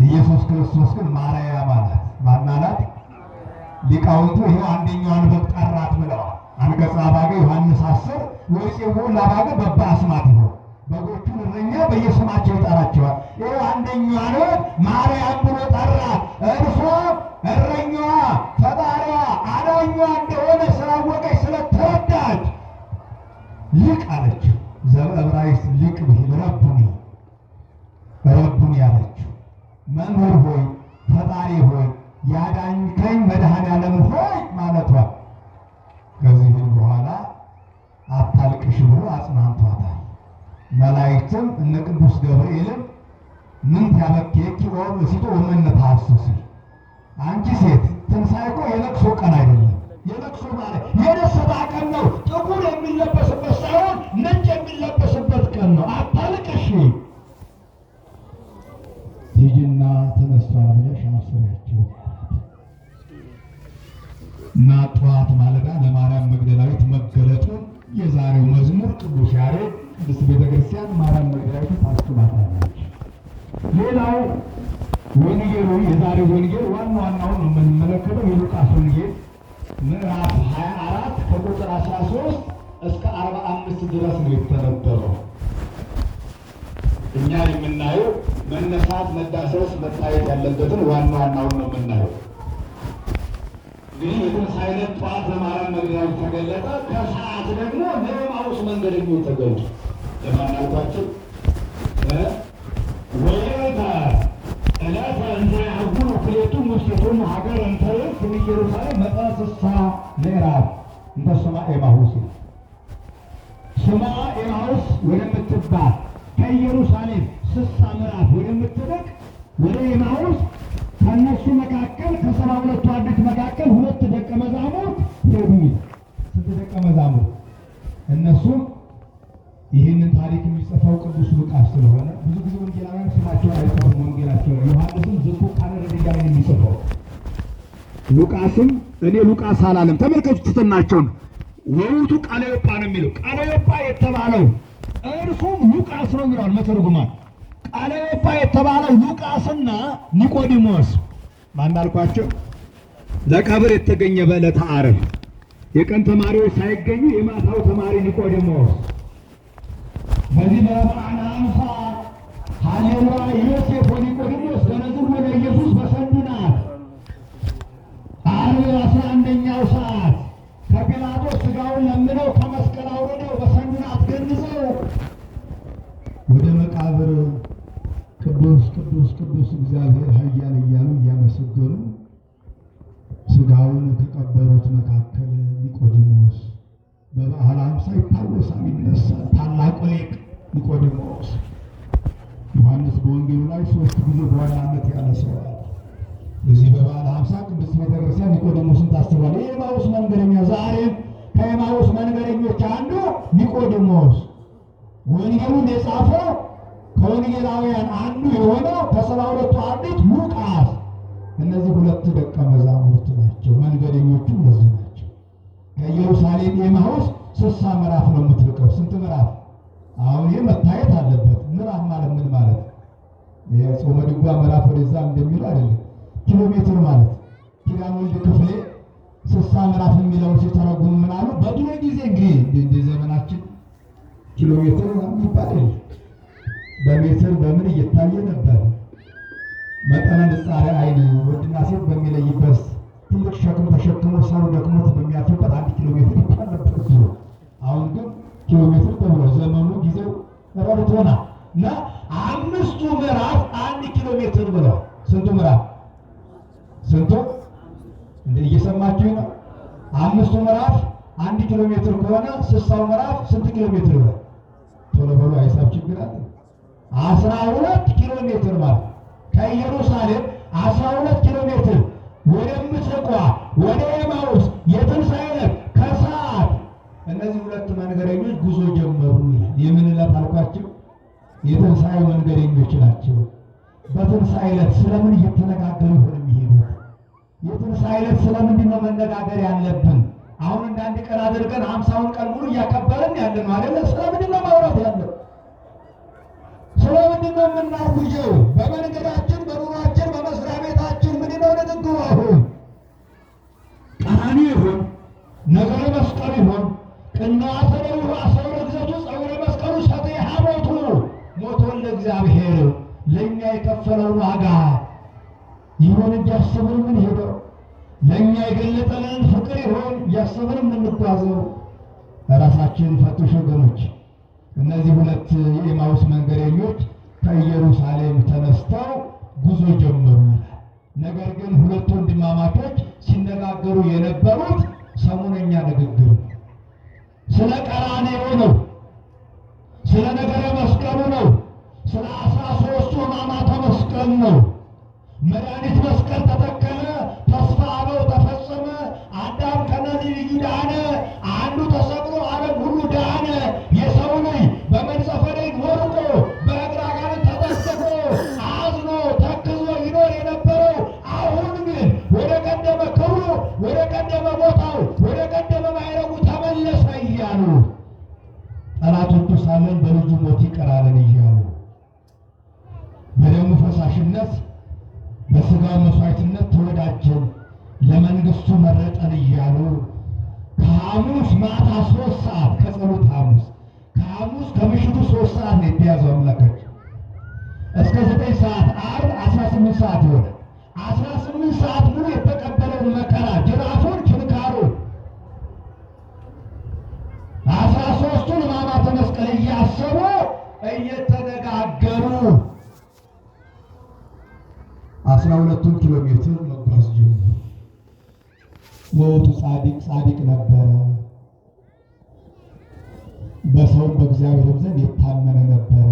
ኢየሱስ ክርስቶስ ግን ማርያም አላት። ማን አላት? ሊቃውንቱ ይኸው አንደኛዋን በግ ጠራት ብለዋል። አንቀጸ አባገ ዮሐንስ 10 ወይጼው ለአባገ በበአስማት ነው። በጎቹን እረኛ በየስማቸው ይጠራቸዋል። ይኸው አንደኛዋን ማርያም ብሎ ጠራት። እርሷ እረኛዋ ፈጣሪዋ አዳኟ እንደሆነ ስላወቀች ስለተረዳች ሊቅ አለችው። ዘዕብራይስጥ ሊቅ ብሂል ረቡኒ አለችው። መምህር ሆይ ፈጣሪ ሆይ ያዳንከኝ መድኃኔዓለም ሆይ ማለቷ። ከዚህም በኋላ አታልቅሽ ብሎ አጽናንቷታል። መላእክትም እነ ቅዱስ ገብርኤልም ምን ያበኬኪ ወእምእሲቶ ወመነታስሲ፣ አንቺ ሴት ትንሣኤ እኮ የለቅሶ ቀን አይደለም። የለቅሶ ማለት የደስታ ቀን ነው። ጥቁር የሚለበስበት ሳይሆን ነጭ የሚለበስበት ቀን ነው። አታልቅሽ፣ ሂጂና ተነስቷል ብለሽ አስሪያቸው እና ጠዋት ማለዳ ለማርያም መግደላዊት መገለጡን የዛሬው መዝሙር ቅዱስ ያሬድ ቅድስት ቤተክርስቲያን ማርያም መግደላዊት ታስባታለች። ሌላው ወንጌሉ የዛሬው ወንጌል ዋና ዋናውን የምንመለከተው የሉቃስ ወንጌል ምዕራፍ 24 ከቁጥር 13 እስከ 45 ድረስ ነው የተነበረው። እኛ የምናየው መነሳት፣ መዳሰስ፣ መታየት ያለበትን ዋና ዋናውን ነው የምናየው። ግን የትንሣኤ ዕለት ጠዋት ለማርያም መግደላዊት ተገለጠ። ከሰዓት ደግሞ ለኤማሁስ መንገደኞች ተገለጡ። ለማን አልኳቸው? ወይእተ ዕለተ እንዘ ያዕጉሉ ክልኤቱ ሙስሊቶሙ ሀገረ እንተ ይእቲ ኢየሩሳሌም መጠነ ስሳ ምዕራፍ እንተ ስማ ኤማሁስ፣ ስማ ኤማሁስ ወደምትባል ከኢየሩሳሌም 60 ምዕራፍ ወደምትርቅ ወደ ኤማሁስ ከእነሱ መካከል ከ12ቱ አርድእት መካከል 2 ደቀ መዛሙርት ሄዱ። ስንት ደቀ መዛሙርት? እነሱም ይህንን ታሪክ የሚጽፈው ቅዱስ ሉቃስ ስለሆነ ብዙ ጊዜ ወንጌላውያን ስማቸውን አይጽፉም። ወንጌላቸው ዮሐንስም ዝቁ ቃለ ረድያ ነው የሚጽፈው። ሉቃስም እኔ ሉቃስ አላለም። ተመልከቱ ትትናቸውን። ወውቱ ቃለ ዮጳ ነው የሚለው። ቃለ ዮጳ የተባለው እርሱም ሉቃስ ነው ይላል መተርጉማን። ቃለ ዮጳ የተባለው ሉቃስና ኒቆዲሞስ ማን አልኳቸው? ለቀብር የተገኘ በዕለተ ዓርብ የቀን ተማሪዎች ሳይገኙ የማታው ተማሪ ኒቆዲሞስ በዚህ በበዓለ ሃምሳ ሃሌሉያ ዮሴፍ ወኒቆዲሞስ በነዝሩ ለኢየሱስ በሰንዱናት ዓርብ 11ኛው ሰዓት ከጲላጦስ ሥጋውን ለምነው ከመስቀል አውርደው በሰንዱናት ገንዘው ወደ መቃብር ቅዱስ ቅዱስ ቅዱስ እግዚአብሔር ኃያል እያሉ እያመሰገኑ ሥጋውን ከቀበሩት መካከል ኒቆዲሞስ በበዓለ ሃምሳ ይታወሳል፣ ይነሳል። ታላቁ ሊቅ ኒቆዲሞስ ዮሐንስ በወንጌሉ ላይ 3 ጊዜ በዋናነት ያነሳዋል። በዚህ በበዓለ ሃምሳ ቅድስት ቤተክርስቲያን ኒቆዲሞስን ታስባለች። የኤማሁስ መንገደኛ ዛሬም ከኤማሁስ መንገደኞች አንዱ ኒቆዲሞስ ወንጌሉን የጻፈው ከወንጌላውያን አንዱ የሆነው ከ12ቱ አርድእት ሉቃስ። እነዚህ 2 ደቀ መዛሙርት ናቸው። መንገደኞቹ እነዚህ ናቸው። ከኢየሩሳሌም ኤማሁስ 60 ምዕራፍ ነው የምትርቀው። ስንት ምዕራፍ? አሁን ይህ መታየት አለበት። ምዕራፍ ማለት ምን ማለት? የጾመ ድጓ ምዕራፍ ወደዛ እንደሚለው አይደለም። ኪሎ ሜትር ማለት ኪዳነ ወልድ ክፍሌ 60 ምዕራፍ የሚለውን ሲተረጉም ምን አሉ? በድሮ ጊዜ እንግዲህ እንደ ዘመናችን ኪሎ ሜትር የሚባል በሜትር በምን እየታየ ነበር። መጠነ ንጻሬ አይን ወንድና ሴት በሚለይበት ትልቅ ሸክም ተሸክሞ ሰው ደክሞት በሚያልፍበት 1 ኪሎ ሜትር ይባል ነበር ድሮ። አሁን ግን ኪሎ ሜትር ተብሎ ዘመኑ ጊዜው ረድቶናል እና 5ቱ ምዕራፍ 1 ኪሎ ሜትር ብለው ስንቱ ምዕራፍ? ስንቱ? እንደ እየሰማችሁ ነው። 5ቱ ምዕራፍ 1 ኪሎ ሜትር ከሆነ 60ው ምዕራፍ ስንት ኪሎ ሜትር ነው? ቶሎ በሉ አይሳብ ችግር አለ። 12 ኪሎ ሜትር ማለት ከኢየሩሳሌም 12 ኪሎ ሜትር ወደምትርቋ ወደ ኤማሁስ የትንሣኤ ዕለት ከሰዓት እነዚህ ሁለት መንገደኞች ጉዞ ጀመሩ ይላል። የምን ዕለት አልኳቸው? የትንሣኤው መንገደኞች ናቸው። በትንሣኤ ዕለት ስለምን እየተነጋገሩ ይሆን የሚሄዱት? የትንሣኤ ዕለት ስለምንድን ነው መነጋገር ያለብን? አሁን እንደ አንድ ቀን አድርገን 50ውን ቀን ሙሉ እያከበርን ያለ ነው አይደለ? ስለምንድን ነው ማውራት ያለው? ስለምንድን ነው የምናውጀው? በመንገዳችን፣ በኑሯችን፣ በመስሪያ ቤታችን ምንድን ነው ንግግሩ? አሁን ቀራንዮ ይሁን ነገረ መስቀል ይሁን ቅንዋተ ደብሩ አሰረ ግዘቱ ጸውረ መስቀሉ ሰጥሐ ሞቱ ሞቶን ለእግዚአብሔር ለእኛ የከፈለውን ዋጋ ይሆን እያሰብን ምን ሄደው ለእኛ የገለጠልን ፍቅር ይሆን እያሰብን የምንጓዘው? ራሳችንን ፈትሽ ወገኖች። እነዚህ ሁለት የኤማሁስ መንገደኞች ከኢየሩሳሌም ተነስተው ጉዞ ጀመሩ። ነገር ግን ሁለቱ ወንድማማቾች ሲነጋገሩ የነበሩት ሰሞነኛ ንግግር ስለ ቀራንዮ ነው፣ ስለ ነገረ መስቀሉ ነው፣ ስለ 13ቱ ሕማማተ መስቀል ነው። መድኃኒት መስቀል ተተከለ፣ ተስፋ አበው ተፈጸመ፣ አዳም ከነዚህ ልዩ ዳነ፣ አንዱ ተሰቅሎ ዓለም ሁሉ ዳነ። የሰው ልጅ በመንጸፈ ደይን ወርቆ በእግረ አጋንንት ተጠቅጥቆ አዝኖ ተክዞ ይኖር የነበረው አሁን ግን ወደ ቀደመ ክብሩ፣ ወደ ቀደመ ቦታው፣ ወደ ቀደመ ማዕረጉ ተመለሰ እያሉ ጠላቶቹ ሳለን በልጁ ሞት ይቅር አለን እያሉ በደሙ ፈሳሽነት በሥጋው መሥዋዕትነት ተወዳጀን ለመንግሥቱ መረጠን እያሉ ከሐሙስ ማታ 3 ሰዓት ከጸሎት ከሐሙስ ከምሽቱ 3 ሰዓት ነው የተያዘው አምላካችን እስከ 9 ሰዓት ዓርብ 18 ሰዓት ይሆናል። 18 ሰዓት ሙሉ የተቀበለውን መከራ ጅራፉን፣ ችንካሩን 13ቱን ሕማማተ መስቀል እያሰቡ እየተነጋገሩ 12 ኪሎ ሜትር መጓዝ ጀመሩ። ወውቱ ጻድቅ ነበረ፣ በሰውም በእግዚአብሔር ዘንድ የታመነ ነበረ።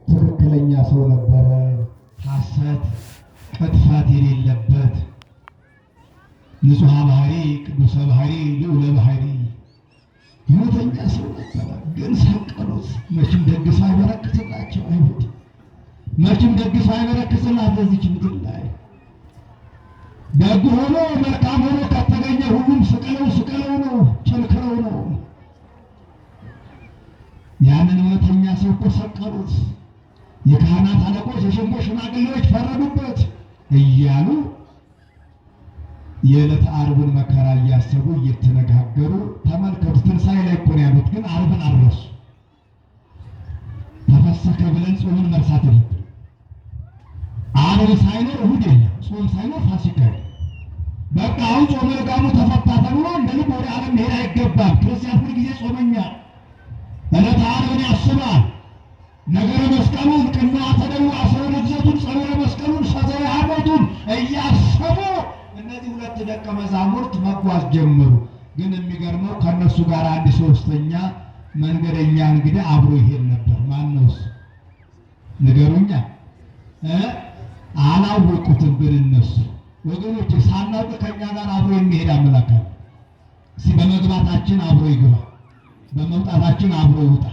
ትክክለኛ ሰው ነበረ፣ ሐሰት ቅጥፈት የሌለበት ንጹሐ ባህሪ፣ ቅዱሰ ባህሪ፣ ልዑለ ባህሪ እውነተኛ ሰው ነበረ። ግን ሰቀሉት። መቼም ደግ ሰው አይበረክትላቸው አይሁድ፣ መቼም ደግ ሰው አይበረክትላት በዚች ምድር ላይ። ደግ ሆኖ መልካም ሆኖ ከተገኘ ሁሉም ስቀለው ነው፣ ቸንክረው ነው። ያንን እውነተኛ ሰው እኮ ሰቀሉት። የካህናት አለቆች፣ የሸንጎ ሽማግሌዎች ፈረዱበት እያሉ የዕለት ዓርብን መከራ እያሰቡ እየተነጋገሩ ተመልከቱ። ትንሣኤ ላይ እኮ ነው ያሉት፣ ግን ዓርብን አልረሱ። ተፈሰከ ብለን ጾምን መርሳት የለብንም። ዓርብ ሳይኖር እሑድ የለም፣ ጾም ሳይኖር ፋሲካ የለም። በቃ አሁን ጾመ ልጓሙ ተፈታ ተብሎ እንደ ልብ ወደ ዓለም መሄድ አይገባም። ክርስቲያን ሁልጊዜ ጾመኛ ዕለተ ዓርብን ያስባል። ነገረ መስቀሉን፣ ቅንዋተ ደብሩ፣ አሰረ ግዘቱን፣ ጸውረ መስቀሉን፣ ሰዘያ ሞቱን እያሰቡ እነዚህ ሁለት ደቀ መዛሙርት መጓዝ ጀመሩ። ግን የሚገርመው ከእነሱ ጋር አንድ ሶስተኛ መንገደኛ እንግዲህ አብሮ ይሄድ ነበር። ማን ነው እሱ? ንገሩኛ። አላወቁትም። ግን እነሱ ወገኖች ሳናውቅ ከእኛ ጋር አብሮ የሚሄድ አምላክ አለ። እስኪ በመግባታችን አብሮ ይግባ፣ በመውጣታችን አብሮ ይውጣ።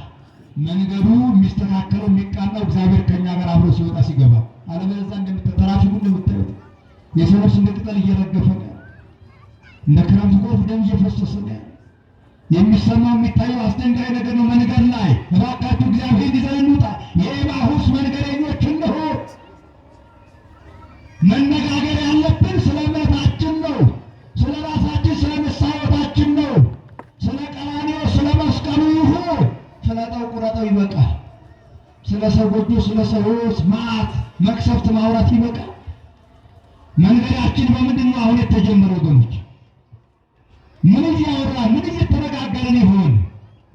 መንገዱ የሚስተካከለው የሚቃናው እግዚአብሔር ከእኛ ጋር አብሮ ሲወጣ ሲገባ። አለበለዚያ እንደምትተራፊጉ እንደምታዩት የሰው ነፍስ እንደ ቅጠል እየረገፈ ነው። እንደ ክረምት ጎርፍ ደም እየፈሰሰ ነው። የሚሰማው የሚታየው አስደንጋጭ ነገር ነው። መንገድ ላይ እባካችሁ እግዚአብሔር ይዘን እንውጣ። የኤማሁስ መንገደኞች እነሆ። መነጋገር ያለብን ስለ እምነታችን ነው፣ ስለ ራሳችን፣ ስለ ንስሐ ሕይወታችን ነው። ስለ ቀራንዮ፣ ስለ መስቀሉ ይሁን። ስለ ጠው ቁረጠው ይበቃል። ስለ ሰዎቹ፣ ስለ ሰዎች መዓት መቅሰፍት ማውራት ይበቃል። መንገዳችን በምንድን ነው አሁን የተጀመረው? ወገኖች ምን እያወራ ምን እየተነጋገርን ይሆን?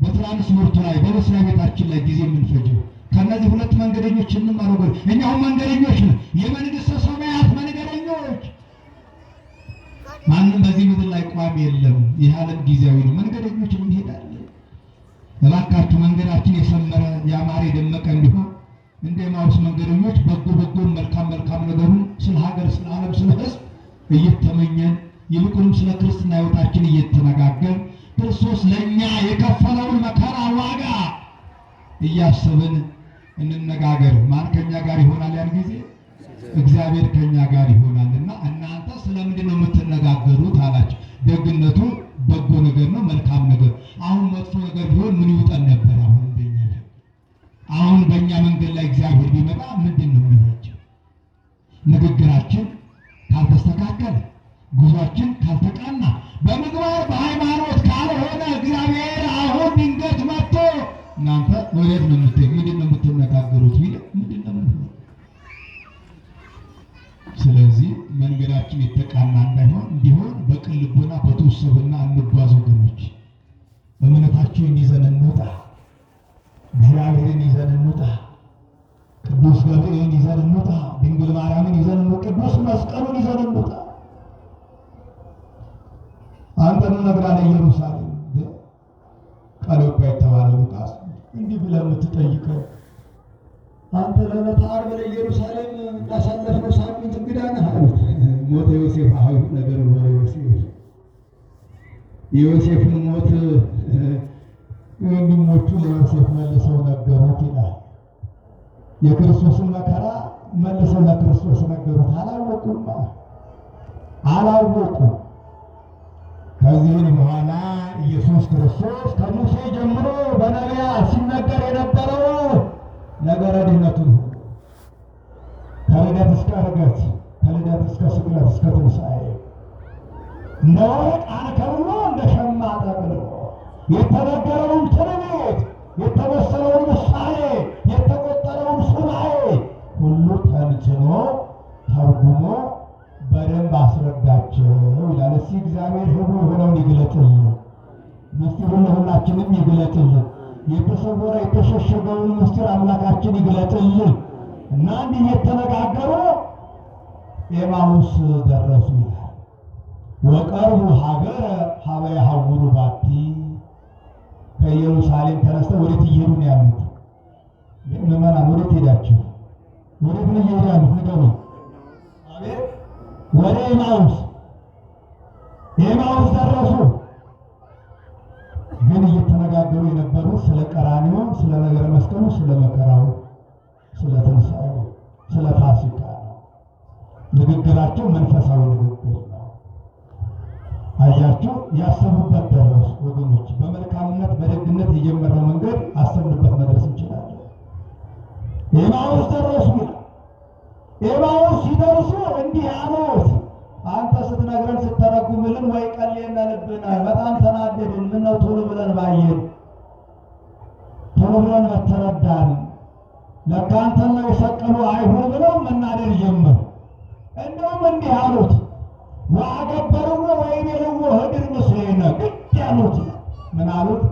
በትራንስፖርቱ ላይ በመስሪያ ቤታችን ላይ ጊዜ የምንፈጀው ከእነዚህ ሁለት መንገደኞች እንማረው። እኛው መንገደኞች ነን፣ የመንግሥተ ሰማያት መንገደኞች። ማንም በዚህ ምድር ላይ ቋሚ የለም። ይህ ዓለም ጊዜያዊ ነው። መንገደኞች እንሄዳለን። እባካችሁ መንገዳችን የሰመረ ያማረ የደመቀ እንዲሆን እንደ ኤማሁስ መንገደኞች በጎ መልካም ነገሩን ስለ ሀገር፣ ስለ ዓለም፣ ስለ ሕዝብ እየተመኘን ይልቁንም ስለ ክርስትና ሕይወታችን እየተነጋገርን ክርስቶስ ለእኛ የከፈለውን መከራ ዋጋ እያሰብን እንነጋገር። ማን ከኛ ጋር ይሆናል? ያን ጊዜ እግዚአብሔር ከኛ ጋር ይሆናልና እናንተ ስለምንድን ነው የምትነጋገሩት አላቸው። ደግነቱ በጎ ነገር ነው፣ መልካም ነገር። አሁን መጥፎ ነገር ቢሆን ምን ይውጠን ነበር? አሁን በእኛ መንገድ ላይ እግዚአብሔር ቢመጣ ምንድን ነው የሚሆነው? ንግግራችን ካልተስተካከለ፣ ጉዟችን ካልተቃና፣ በምግባር በሃይማኖት ካልሆነ እግዚአብሔር አሁን ድንገት መጥቶ እናንተ ወዴት ነው የምትሄዱ? ምንድን ነው የምትነጋገሩት? ምንድን ነው የምትሆነው? ስለዚህ መንገዳችን የተቃና እንዲሆን በቅን ልቦና በትሑት ስብዕና እንጓዝ ወገኖች። እምነታችንን ይዘን እንውጣ። እግዚአብሔርን ይዘን እንውጣ። ቅዱስ ገብርኤልን ይዘን እንውጣ። ድንግል ማርያምን ይዘን እንውጣ። ቅዱስ መስቀሉን ይዘን እንውጣ። አንተ ምን ነግራለህ? ኢየሩሳሌም ቀለዮጳ የተባለው ሉቃስ እንዲህ ብለህ የምትጠይቀው አንተ ለዕለተ ዓርብ ለኢየሩሳሌም እንዳሳለፍነው ሳምንት እንግዳ ነህ አሉት። ሞተ ዮሴፍ አሁን ነገር ወደ የዮሴፍን ሞት ወንድሞቹ ለዮሴፍ መልሰው ነገሩት ይላል። የክርስቶስን መከራ መልሰው ለክርስቶስ ነገሩት። አላወቁም። ከዚህም በኋላ ኢየሱስ ክርስቶስ ከሙሴ ጀምሮ በነቢያት ሲነገር የነበረው ነገረ ድኅነቱን ከልደት እስከ ዕርገት፣ ከልደት እስከ ስቅለት፣ እስከ ትንሣኤ እንደ ወርቅ አንከርሎ እንደ ሸማ ጠቅልሎ የተነገረውን ትንቢት፣ የተመሰለውን ምሳሌ፣ የተቆጠረውን ሱባዔ ሁሉ ተንትኖ ተርጉሞ በደንብ አስረዳቸው ይላል። እስኪ እግዚአብሔር ኅቡዕ የሆነውን ይግለጥልን፣ ምስጢሩን ለሁላችንም ይግለጥልን። የተሰወረ የተሸሸገውን ምስጢር አምላካችን ይግለጥልን እና እንዲህ የተነጋገሩ ኤማሁስ ደረሱ ይላል። ወቀርቡ ሀገረ ሀበ ያሐውሩ ባቲ። ከኢየሩሳሌም ተነስተው ወዴት እየሄዱ ነው ያሉት? ምዕመናን ወዴት ሄዳችሁ? ወዴት ነው እየሄዱ ያሉት? ንገሩኝ። አቤት ወደ ኤማሁስ ደረሱ። ግን እየተነጋገሩ የነበሩት ስለ ቀራንዮ፣ ስለ ነገረ መስቀሉ፣ ስለ መከራው፣ ስለ ትንሣኤው፣ ስለ ፋሲካ ነው። ንግግራቸው መንፈሳዊ ንግግር ነው። አያችሁ፣ ያሰቡበት ደረሱ ወገኖች። በመልካምነት በደግነት የጀመረው መንገድ አሰብንበት መድረስ እንችላለን። ኤማሁስ ደረሱ። ኤማሁስ ሲደርሱ እንዲህ አሉት፣ አንተ ስትነግረን ስትተረጉምልን ወይ ቀሌና ልብና በጣም ተናደድን። ምነው ቶሎ ብለን ባየን፣ ቶሎ ብለን በተረዳን፣ ለካ አንተን ነው የሰቀሉ አይሁን ብለው መናደድ ጀመሩ። እንደውም እንዲህ አሉት፣ ወአገበርዎ ወይቤልዎ ኅድር ምስሌነ። ግድ ያሉት ምን አሉት?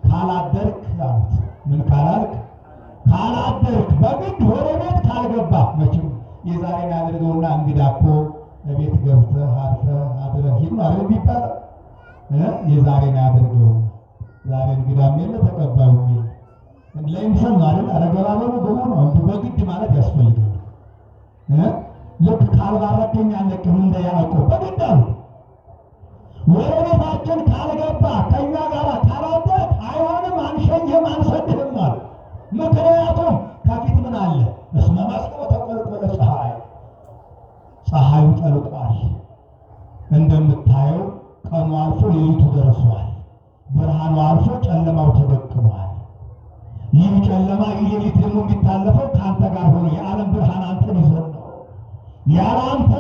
ካላደርክ አሉት። ምን ካላልክ? ካላደርክ፣ በግድ ወደ ቤት ካልገባ። መቼም የዛሬን አድርገውና እንግዳ እኮ ቤት ገብተህ አርፈህ አድረህ ሂድ ነው አይደል የሚባለው? የዛሬን አድርገው። ዛሬ እንግዳም የለ ተቀባዩ ለይምሰል አይደል? አረገባበሩ ግቡ ነው። በግድ ማለት ያስፈልጋል። ልክ ካልባረከኝ አለቅም እንደ ያዕቆብ በግድ አሉት። ወደ ቤታችን ካልገባ ከእኛ ጋር ካላደርክ አይሆንም፣ አንሸኝህም፣ አንሰድህም አሉ። ምክንያቱም ከፊት ምን አለ? እስመ መስቀሉ ተቆልቆለ ፀሐይ፣ ፀሐዩ ጠልቋል። እንደምታየው ቀኑ አልፎ ሌሊቱ ደርሷል። ብርሃኑ አልፎ ጨለማው ተደቅኗል። ይህ ጨለማ ይህ ሌሊት ደግሞ የሚታለፈው ከአንተ ጋር ሆኖ የዓለም ብርሃን አንተን ይዞን ነው። ያለ አንተ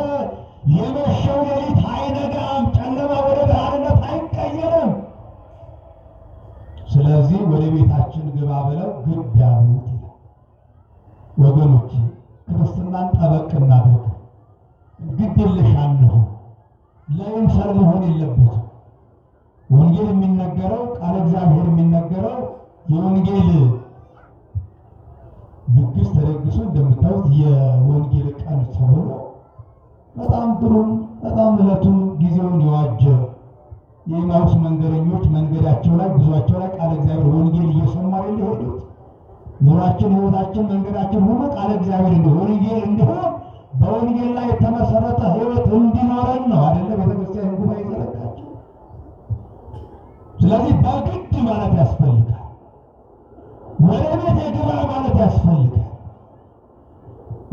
የመሸው ሌሊት አይነጋም፣ ጨለማ ወደ ብርሃንነት አይቀየርም። ስለዚህ ወደ ቤታችን ግባ ብለው ግድ ያሉት ወገኖች። ክርስትናን ጠበቅ እናድርግ። ግድ የለሽ አንሁን። ለይምሰል መሆን የለበትም። ወንጌል የሚነገረው ቃለ እግዚአብሔር የሚነገረው የወንጌል ድግስ ተደግሶ እንደምታዩት የወንጌል ቀን ተብሎ በጣም ግሩም፣ በጣም ዕለቱን ጊዜውን የዋጀ የኤማሁስ መንገደኞች መንገዳቸው ላይ ጉዟቸው ላይ ቃለ እግዚአብሔር ወንጌል እየሰሙ አይደል የሄዱት? ኑሯችን፣ ሕይወታችን፣ መንገዳችን ሁሉ ቃለ እግዚአብሔር እንዲሆን ወንጌል እንዲሆን በወንጌል ላይ የተመሰረተ ሕይወት እንዲኖረን ነው አይደለ ቤተክርስቲያን ጉባኤ ዘረጋቸው። ስለዚህ በግድ ማለት ያስፈልጋል። ወደ ቤት የግባ ማለት ያስፈልጋል።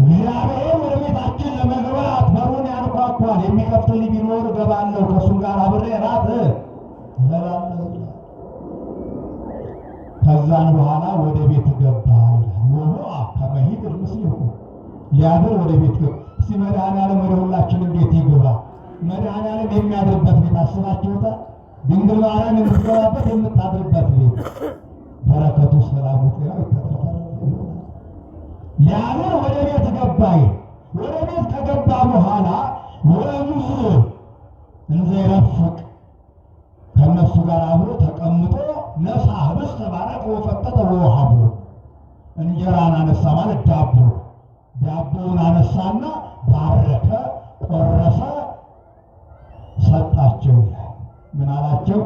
እግዚአብሔር ወደ ቤታችን ለመግባት በሩን ያንኳኳል። የሚከፍትልኝ ቢኖር እገባለሁ፣ ከእሱም ጋር አብሬ እራት እበላለሁ። ከዛን በኋላ ወደ ቤት ገባ ይላል። ወሆአ ከመ ይድር ምስሌሁ ሊያድር ወደ ቤት ገባ። እስቲ መድኃኔዓለም ወደ ሁላችንም ቤት ይግባ። መድኃኔዓለም የሚያድርበት ቤት አስባችሁታል? ድንግል ማርያም የምትገባበት የምታድርበት ቤት በረከቱ ሰላሙ ጤናው ይተረፈረፈ ይሆናል። ሊያድር ወደ ቤት ገባ። ወደ ቤት ከገባ በኋላ ወእምዝ እንዘ ይረፍቅ ከእነሱ ጋር አብሮ ተቀምጦ ነሣ ኅብስተ ባረከ ወፈተተ ወወሀቦ እንጀራን አነሳ ማለት ዳቦውን አነሳና ባረከ፣ ቆረሰ፣ ሰጣቸው። ምን አላቸው?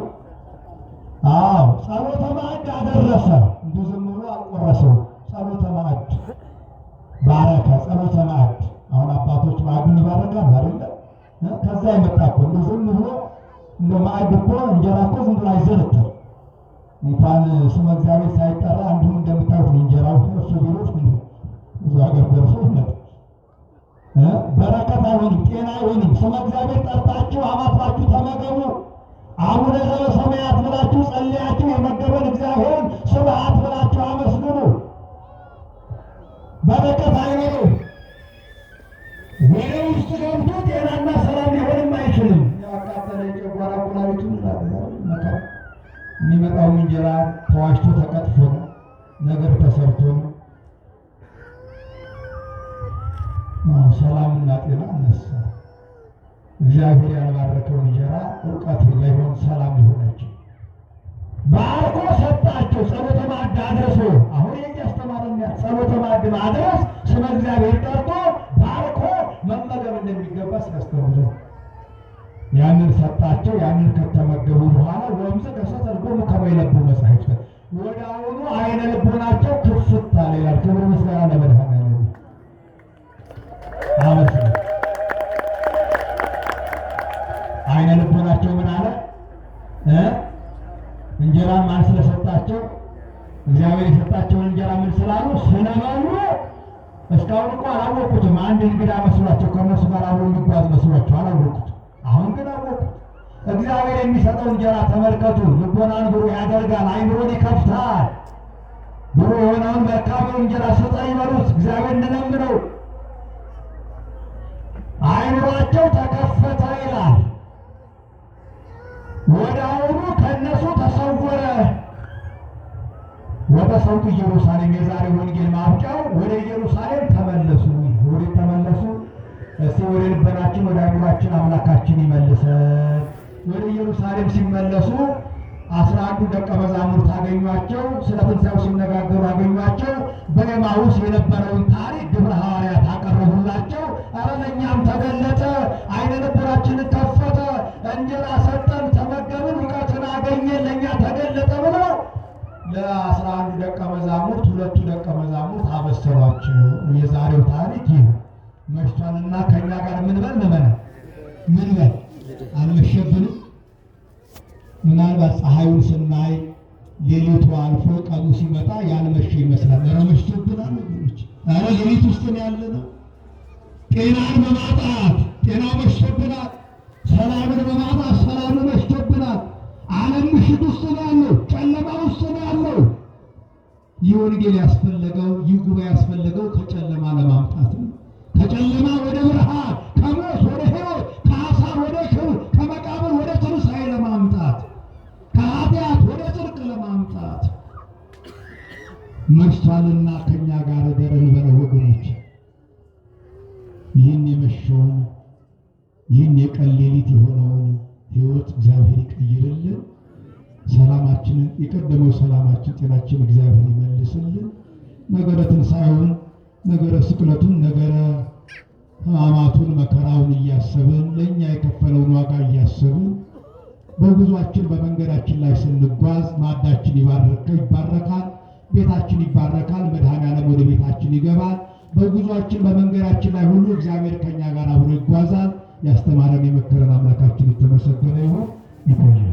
አዎ ጸሎተ ማዕድ አደረሰ። እንዲሁ ዝም ብሎ አልቆረሰው። ጸሎተ ማዕድ ባረከ። ጸሎተ ማዕድ አሁን አባቶች ማዕዱን ይባረካሉ አይደለ? ከዛ የመጣ እኮ እንዲሁ ዝም ብሎ እንደ ማዕድ እኮ እንጀራ እኮ ዝም ብሎ አይዘረተም። እንኳን ስመ እግዚአብሔር ሳይጠራ እንዲሁም እንደምታዩት እንጀራው እሱ ቢሉት ብዙ ሀገር ደርሶ ይመጣ በረከት አይሆንም፣ ጤና አይሆንም። ስመ እግዚአብሔር ጠርታችሁ አማትባችሁ ተመገቡ። አቡነ ዘበሰማያት ብላችሁ ጸልያችሁ የመገበን እግዚአብሔርን ስብሐት ብላችሁ አመስግኑ። በረከት አይኖርም። ወደ ውስጥ ገብቶ ጤናና ሰላም ሊሆንም አይችልም። ያቃጠለ የጨጓራ ኩላሊቱን መከራ የሚመጣው እንጀራ ተዋሽቶ ተቀጥፎ ነው፣ ነገር ተሰርቶ ነው። ሰላምና ጤና እነሳ። እግዚአብሔር ያልባረከው እንጀራ እውቀት ላይሆን ሰላም ሊሆናቸው ባርኮ ሰጣቸው። ጸሎተ ማዕድ አድርሶ አሁን የሚያስተማረን ጸሎተ ማዕድ ማድረስ ስመ እግዚአብሔር ጠርቶ ባርኮ መመገብ እንደሚገባ ሲያስተምረን ያንን ሰጣቸው። ያንን ከተመገቡ በኋላ ወእምዝ ከሰተ ልቦሙ ከመ ይለቡ መጻሕፍተ ወዲያውኑ አይነ ልቦናቸው ክፍት አለ ይላል። ክብር ምስጋና ለመድኃኔዓለም። አመስግኑ። አይነ ልቦናቸው ምን አለ? እንጀራን ማን ስለሰጣቸው? እግዚአብሔር የሰጣቸውን እንጀራ ምን ስላሉ? ስለበሉ። እስካሁን እኮ አላወቁትም። አንድ እንግዳ መስሏቸው ከእነሱ ጋር አብሮ የሚጓዝ መስሏቸው አላወቁትም። አሁን ግን አወቁት። እግዚአብሔር የሚሰጠው እንጀራ ተመልከቱ። ልቦናን ብሩህ ያደርጋል፣ አይምሮን ይከፍታል። ብሩህ የሆነውን መልካሙን እንጀራ ስጠን ይበሉት። እግዚአብሔር እንለምነው። አይምሯቸው ተከፈተ ይላል። ወዲያውኑ ከእነሱ ተሰወረ። ወደ ሰውት ኢየሩሳሌም የዛሬ ወንጌል ማብቂያው ወደ ኢየሩሳሌም ተመለሱ። ወደ ተመለሱ። እስቲ ወደ ልቦናችን ወደ አይምሯችን አምላካችን ይመልሰን። ወደ ኢየሩሳሌም ሲመለሱ 11 ደቀ መዛሙርት አገኟቸው። ስለ ትንሣኤው ሲነጋገሩ አገኟቸው። በኤማሁስ የነበረውን ታሪክ ግብረ ሐዋርያት አቀረቡላቸው። ኧረ ለእኛም ተገለጠ፣ አይነ ልቦናችንን ከፈተ፣ እንጀራ ሰጠን፣ ተመገብን፣ እውቀትን አገኘን፣ ለእኛ ተገለጠ ብለው ለ11 ደቀ መዛሙርት 2 ደቀ መዛሙርት አበሰሯቸው። የዛሬው ታሪክ ይህ መሽቷልና ከእኛ ጋር ምን በል ምን በል አልመሸብንም? ምናልባት ፀሐዩን ስናይ ሌሊቱ አልፎ ቀኑ ሲመጣ ያልመሸ ይመስላል። ኧረ መሽቶብናል ወገኖች። ኧረ ሌሊት ውስጥ ነው ያለነው። ጤናን በማጣት ጤናው መሽቶብናል። ሰላምን በማጣት ሰላሙ መሽቶብናል። ዓለም ምሽት ውስጥ ነው ያለው፣ ጨለማ ውስጥ ነው ያለው። ይህ ወንጌል ያስፈለገው ይህ ጉባኤ ያስፈለገው ከጨለማ ለማምጣት ነው። ከጨለማ ወደ ብርሃን፣ ከሞት ወደ ሕይወት፣ ከሐሳር ወደ ክብር፣ ከመቃብር ወደ ትንሣኤ ለማምጣት፣ ከኃጢአት ወደ ጽድቅ ለማምጣት መሽቷልና ከእኛ ጋር ደረን በለው ወገኖች። ይህን የመሸውን ይህን የቀን ሌሊት የሆነውን ሕይወት እግዚአብሔር ይቀይርልን። ሰላማችንን የቀደመው ሰላማችን ጤናችን እግዚአብሔር ይመልስልን። ነገረ ትንሣኤውን ነገረ ስቅለቱን ነገረ ሕማማቱን መከራውን እያሰብን ለእኛ የከፈለውን ዋጋ እያሰብን በጉዟችን በመንገዳችን ላይ ስንጓዝ ማዕዳችን ይባረካል፣ ቤታችን ይባረካል። መድኃኔዓለም ወደ ቤታችን ይገባል። በጉዟችን በመንገዳችን ላይ ሁሉ እግዚአብሔር ከኛ ጋር አብሮ ይጓዛል። ያስተማረን የመከረን አምላካችን የተመሰገነ ይሁን። ይቆያል።